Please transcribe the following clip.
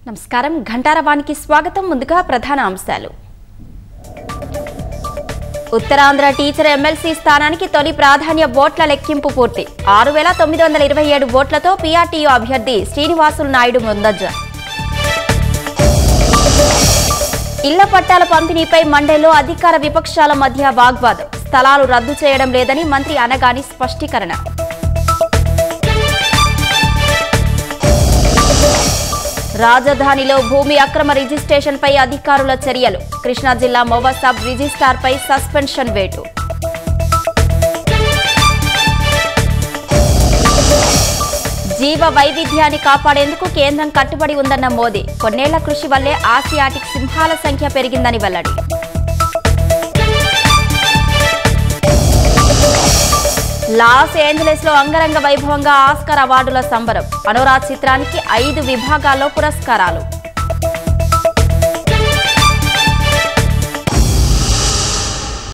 నమస్కారం ఘంటారవానికి స్వాగతం ముందుగా ప్రధాన అంశాలు ఉత్తరాంధ్ర టీచర్ ఎమ్మెల్సీ స్థానానికి తొలి ప్రాధాన్య ఓట్ల లెక్కింపు పూర్తి 6927 ఓట్లతో పీఆర్టీయూ అభ్యర్థి శ్రీనివాసులు నాయుడు ముందంజ ఇళ్ల పట్టాల పంపిణీపై మండలిలో అధికార విపక్షాల మధ్య వాగ్వాదం స్థలాలు రద్దు చేయడం లేదని మంత్రి అనగాని స్పష్టీకరణ రాజధానిలో భూమి అక్రమ రిజిస్ట్రేషన్పై అధికారుల చర్యలు కృష్ణా జిల్లా మోవ సబ్ రిజిస్ట్రార్పై సస్పెన్షన్ వేటు జీవ వైవిధ్యాన్ని కాపాడేందుకు కేంద్రం కట్టుబడి ఉందన్న మోదీ కొన్నేళ్ల కృషి వల్లే ఆసియాటిక్ సింహాల సంఖ్య పెరిగిందని వెల్లడి లాస్ ఏంజలీస్ లో అంగరంగ వైభవంగా ఆస్కార్ అవార్డుల సంబరం అనురాగ్ చిత్రానికి 5 విభాగాల్లో పురస్కారాలు